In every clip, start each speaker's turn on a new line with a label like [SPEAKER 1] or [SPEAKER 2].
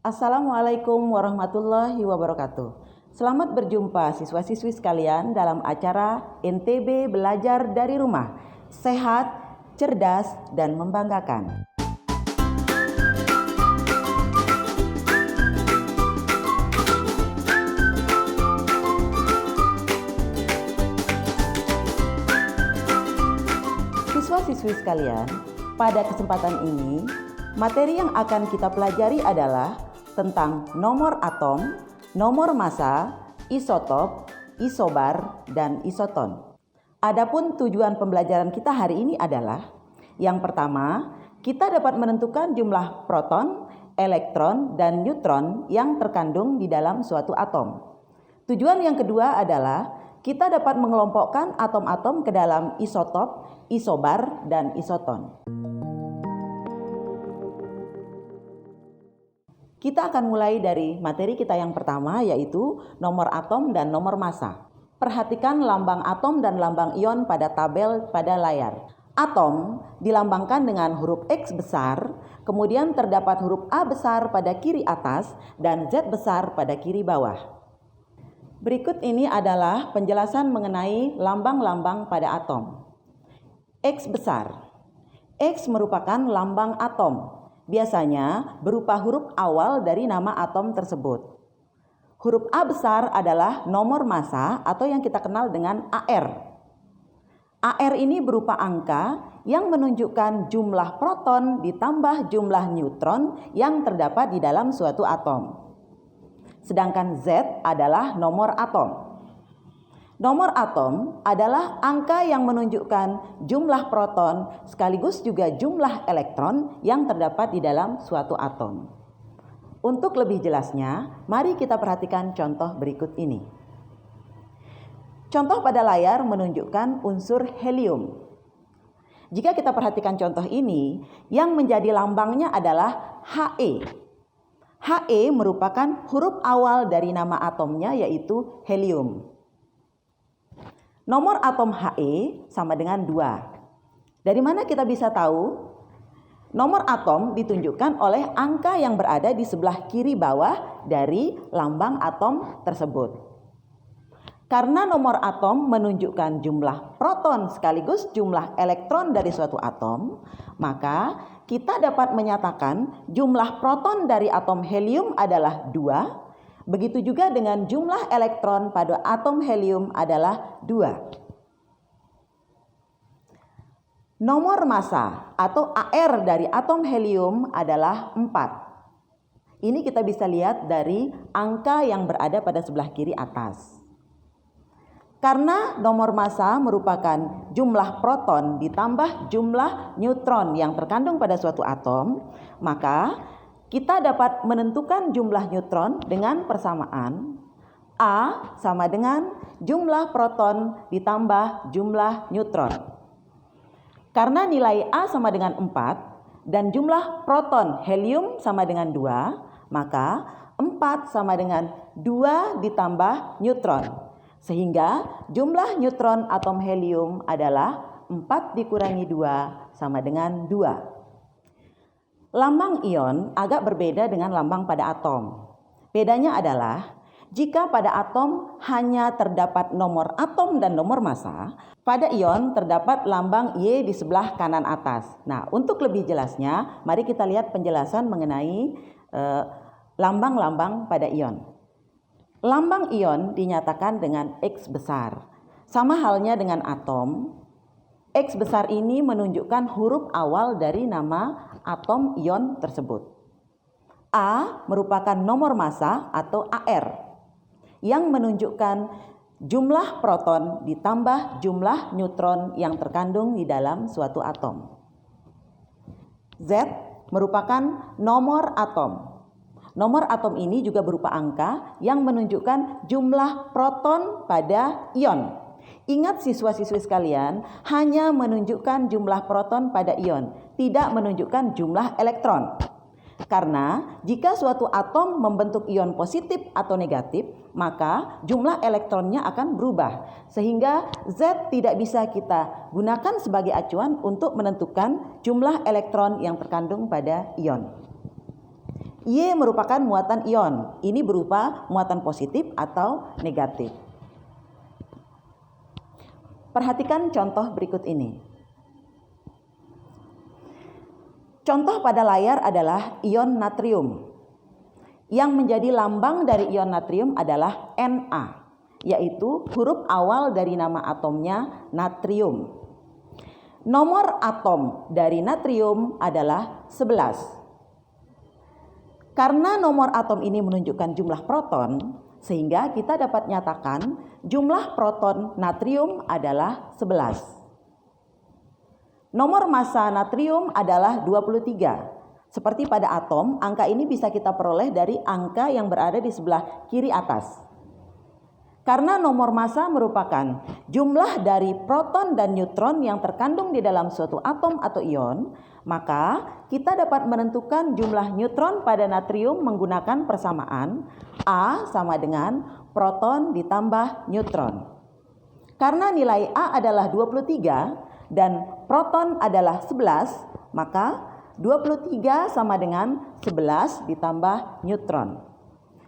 [SPEAKER 1] Assalamualaikum warahmatullahi wabarakatuh. Selamat berjumpa siswa-siswi sekalian dalam acara NTB Belajar dari Rumah. Sehat, cerdas, dan membanggakan. Siswa-siswi sekalian, pada kesempatan ini, materi yang akan kita pelajari adalah tentang nomor atom, nomor massa, isotop, isobar, dan isoton. Adapun tujuan pembelajaran kita hari ini adalah yang pertama, kita dapat menentukan jumlah proton, elektron, dan neutron yang terkandung di dalam suatu atom. Tujuan yang kedua adalah kita dapat mengelompokkan atom-atom ke dalam isotop, isobar, dan isoton. Kita akan mulai dari materi kita yang pertama, yaitu nomor atom dan nomor massa. Perhatikan lambang atom dan lambang ion pada tabel pada layar. Atom dilambangkan dengan huruf X besar, kemudian terdapat huruf A besar pada kiri atas dan Z besar pada kiri bawah. Berikut ini adalah penjelasan mengenai lambang-lambang pada atom. X besar. X merupakan lambang atom. Biasanya berupa huruf awal dari nama atom tersebut. Huruf A besar adalah nomor massa atau yang kita kenal dengan AR. AR ini berupa angka yang menunjukkan jumlah proton ditambah jumlah neutron yang terdapat di dalam suatu atom. Sedangkan Z adalah nomor atom. Nomor atom adalah angka yang menunjukkan jumlah proton sekaligus juga jumlah elektron yang terdapat di dalam suatu atom. Untuk lebih jelasnya, mari kita perhatikan contoh berikut ini. Contoh pada layar menunjukkan unsur helium. Jika kita perhatikan contoh ini, yang menjadi lambangnya adalah He. He merupakan huruf awal dari nama atomnya, yaitu helium. Nomor atom He sama dengan 2. Dari mana kita bisa tahu? Nomor atom ditunjukkan oleh angka yang berada di sebelah kiri bawah dari lambang atom tersebut. Karena nomor atom menunjukkan jumlah proton sekaligus jumlah elektron dari suatu atom, maka kita dapat menyatakan jumlah proton dari atom helium adalah 2. Begitu juga dengan jumlah elektron pada atom helium adalah 2. Nomor massa atau AR dari atom helium adalah 4. Ini kita bisa lihat dari angka yang berada pada sebelah kiri atas. Karena nomor massa merupakan jumlah proton ditambah jumlah neutron yang terkandung pada suatu atom, maka kita dapat menentukan jumlah neutron dengan persamaan A sama dengan jumlah proton ditambah jumlah neutron. Karena nilai A sama dengan 4 dan jumlah proton helium sama dengan 2, maka 4 sama dengan 2 ditambah neutron. Sehingga jumlah neutron atom helium adalah 4 dikurangi 2 sama dengan 2. Lambang ion agak berbeda dengan lambang pada atom. Bedanya adalah jika pada atom hanya terdapat nomor atom dan nomor massa, pada ion terdapat lambang Y di sebelah kanan atas. Nah, untuk lebih jelasnya, mari kita lihat penjelasan mengenai lambang-lambang pada ion. Lambang ion dinyatakan dengan X besar. Sama halnya dengan atom, X besar ini menunjukkan huruf awal dari nama atom ion tersebut. A merupakan nomor massa atau AR yang menunjukkan jumlah proton ditambah jumlah neutron yang terkandung di dalam suatu atom. Z merupakan nomor atom. Nomor atom ini juga berupa angka yang menunjukkan jumlah proton pada ion. Ingat siswa-siswi sekalian, hanya menunjukkan jumlah proton pada ion, tidak menunjukkan jumlah elektron. Karena jika suatu atom membentuk ion positif atau negatif, maka jumlah elektronnya akan berubah. Sehingga Z tidak bisa kita gunakan sebagai acuan untuk menentukan jumlah elektron yang terkandung pada ion. Y merupakan muatan ion. Ini berupa muatan positif atau negatif. Perhatikan contoh berikut ini. Contoh pada layar adalah ion natrium. Yang menjadi lambang dari ion natrium adalah Na, yaitu huruf awal dari nama atomnya natrium. Nomor atom dari natrium adalah 11. Karena nomor atom ini menunjukkan jumlah proton, sehingga kita dapat nyatakan jumlah proton natrium adalah 11. Nomor massa natrium adalah 23. Seperti pada atom, angka ini bisa kita peroleh dari angka yang berada di sebelah kiri atas. Karena nomor massa merupakan jumlah dari proton dan neutron yang terkandung di dalam suatu atom atau ion, maka kita dapat menentukan jumlah neutron pada natrium menggunakan persamaan A sama dengan proton ditambah neutron. Karena nilai A adalah 23 dan proton adalah 11, maka 23 sama dengan 11 ditambah neutron.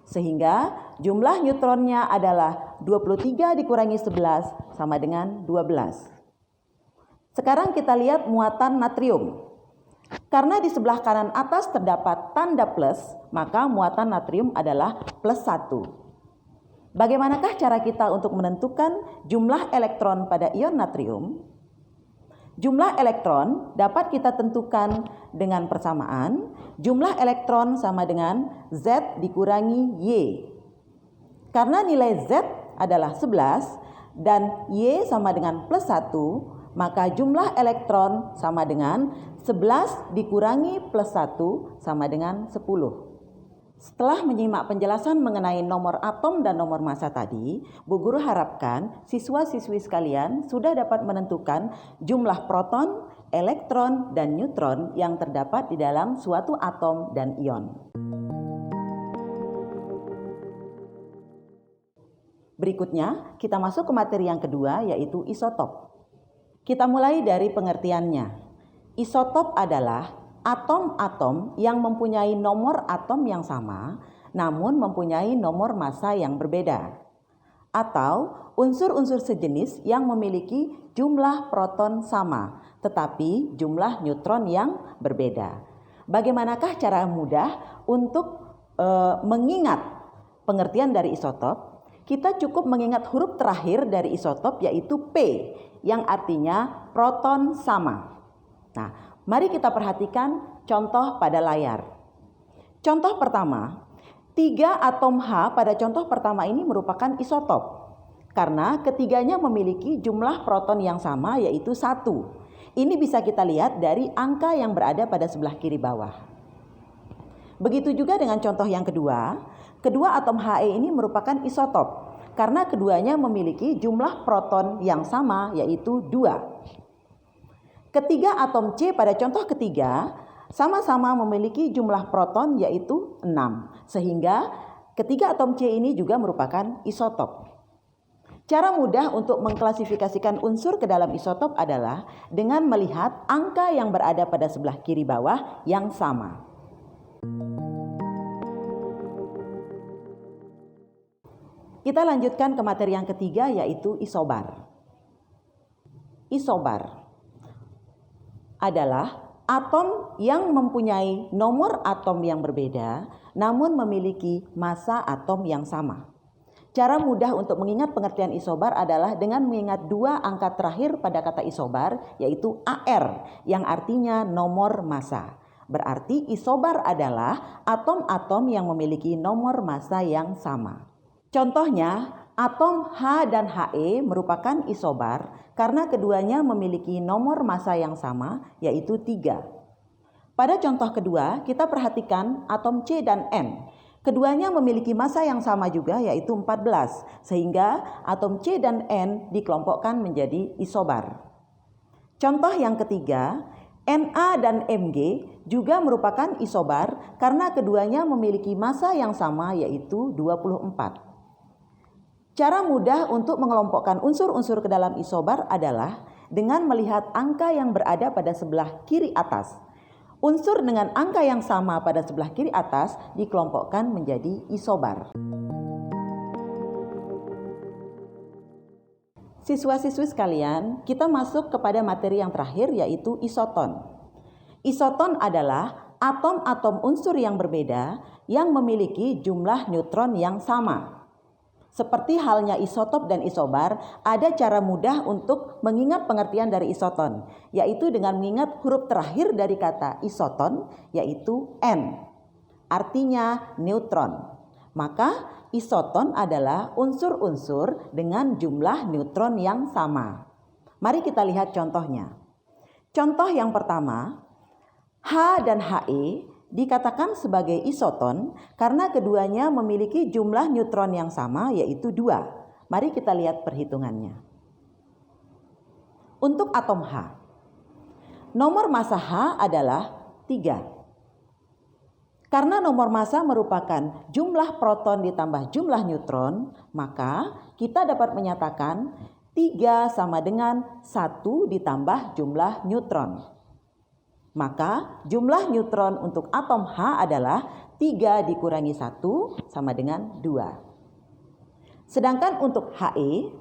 [SPEAKER 1] Sehingga jumlah neutronnya adalah 23 dikurangi 11 sama dengan 12. Sekarang kita lihat muatan natrium. Karena di sebelah kanan atas terdapat tanda plus, maka muatan natrium adalah plus 1. Bagaimanakah cara kita untuk menentukan jumlah elektron pada ion natrium? Jumlah elektron dapat kita tentukan dengan persamaan jumlah elektron sama dengan Z dikurangi Y. Karena nilai Z adalah 11 dan Y sama dengan plus 1, maka jumlah elektron sama dengan 11 dikurangi plus 1 sama dengan 10. Setelah menyimak penjelasan mengenai nomor atom dan nomor massa tadi, Bu Guru harapkan siswa-siswi sekalian sudah dapat menentukan jumlah proton, elektron, dan neutron yang terdapat di dalam suatu atom dan ion. Berikutnya, kita masuk ke materi yang kedua, yaitu isotop. Kita mulai dari pengertiannya. Isotop adalah atom-atom yang mempunyai nomor atom yang sama, namun mempunyai nomor massa yang berbeda. Atau unsur-unsur sejenis yang memiliki jumlah proton sama, tetapi jumlah neutron yang berbeda. Bagaimanakah cara mudah untuk mengingat pengertian dari isotop? Kita cukup mengingat huruf terakhir dari isotop, yaitu P, yang artinya proton sama. Nah, mari kita perhatikan contoh pada layar. Contoh pertama, 3 atom H pada contoh pertama ini merupakan isotop. Karena ketiganya memiliki jumlah proton yang sama, yaitu 1. Ini bisa kita lihat dari angka yang berada pada sebelah kiri bawah. Begitu juga dengan contoh yang kedua, kedua atom He ini merupakan isotop. Karena keduanya memiliki jumlah proton yang sama, yaitu 2. Ketiga atom C pada contoh ketiga sama-sama memiliki jumlah proton yaitu 6. Sehingga ketiga atom C ini juga merupakan isotop. Cara mudah untuk mengklasifikasikan unsur ke dalam isotop adalah dengan melihat angka yang berada pada sebelah kiri bawah yang sama. Kita lanjutkan ke materi yang ketiga, yaitu isobar. Isobar adalah atom yang mempunyai nomor atom yang berbeda namun memiliki massa atom yang sama. Cara mudah untuk mengingat pengertian isobar adalah dengan mengingat 2 angka terakhir pada kata isobar, yaitu AR yang artinya nomor massa. Berarti isobar adalah atom-atom yang memiliki nomor massa yang sama. Contohnya, atom H dan He merupakan isobar karena keduanya memiliki nomor massa yang sama, yaitu 3. Pada contoh kedua, kita perhatikan atom C dan N. Keduanya memiliki massa yang sama juga, yaitu 14. Sehingga atom C dan N dikelompokkan menjadi isobar. Contoh yang ketiga, Na dan Mg juga merupakan isobar karena keduanya memiliki massa yang sama, yaitu 24. Cara mudah untuk mengelompokkan unsur-unsur ke dalam isobar adalah dengan melihat angka yang berada pada sebelah kiri atas. Unsur dengan angka yang sama pada sebelah kiri atas dikelompokkan menjadi isobar. Siswa-siswi sekalian, kita masuk kepada materi yang terakhir yaitu isoton. Isoton adalah atom-atom unsur yang berbeda yang memiliki jumlah neutron yang sama. Seperti halnya isotop dan isobar, ada cara mudah untuk mengingat pengertian dari isoton, yaitu dengan mengingat huruf terakhir dari kata isoton, yaitu N. Artinya neutron. Maka isoton adalah unsur-unsur dengan jumlah neutron yang sama. Mari kita lihat contohnya. Contoh yang pertama, H dan He dikatakan sebagai isoton karena keduanya memiliki jumlah neutron yang sama yaitu 2. Mari kita lihat perhitungannya. Untuk atom H, nomor massa H adalah 3. Karena nomor massa merupakan jumlah proton ditambah jumlah neutron, maka kita dapat menyatakan 3 sama dengan 1 ditambah jumlah neutron. Maka jumlah neutron untuk atom H adalah 3 dikurangi 1 sama dengan 2. Sedangkan untuk He,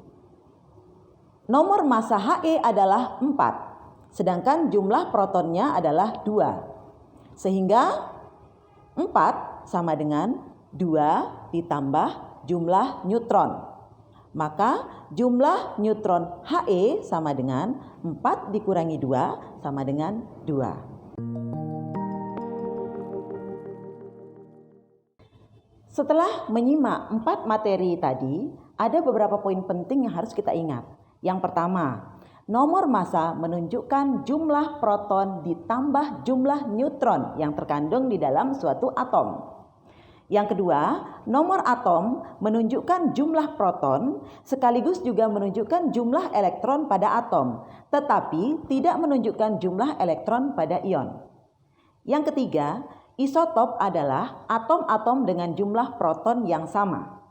[SPEAKER 1] nomor massa He adalah 4, sedangkan jumlah protonnya adalah 2. Sehingga 4 sama dengan 2 ditambah jumlah neutron. Maka jumlah neutron He sama dengan 4 dikurangi 2 sama dengan 2. Setelah menyimak 4 materi tadi, ada beberapa poin penting yang harus kita ingat. Yang pertama, nomor massa menunjukkan jumlah proton ditambah jumlah neutron yang terkandung di dalam suatu atom. Yang kedua, nomor atom menunjukkan jumlah proton sekaligus juga menunjukkan jumlah elektron pada atom, tetapi tidak menunjukkan jumlah elektron pada ion. Yang ketiga, isotop adalah atom-atom dengan jumlah proton yang sama.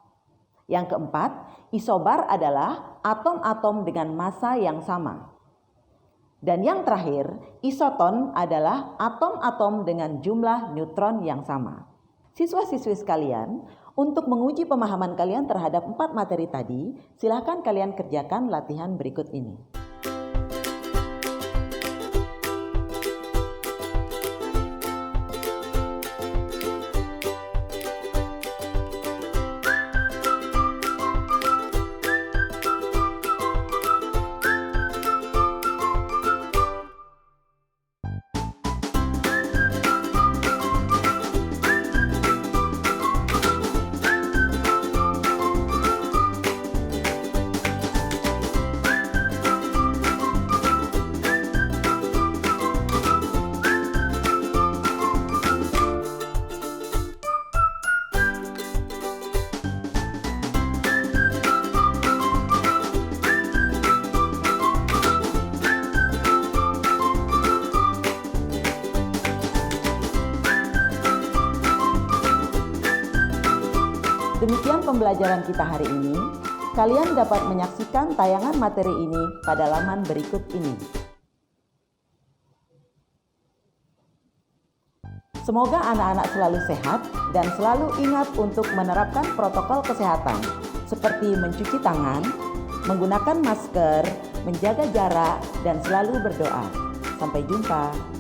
[SPEAKER 1] Yang keempat, isobar adalah atom-atom dengan massa yang sama. Dan yang terakhir, isoton adalah atom-atom dengan jumlah neutron yang sama. Siswa-siswi sekalian, untuk menguji pemahaman kalian terhadap 4 materi tadi, silakan kalian kerjakan latihan berikut ini. Demikian pembelajaran kita hari ini. Kalian dapat menyaksikan tayangan materi ini pada laman berikut ini. Semoga anak-anak selalu sehat dan selalu ingat untuk menerapkan protokol kesehatan seperti mencuci tangan, menggunakan masker, menjaga jarak, dan selalu berdoa. Sampai jumpa.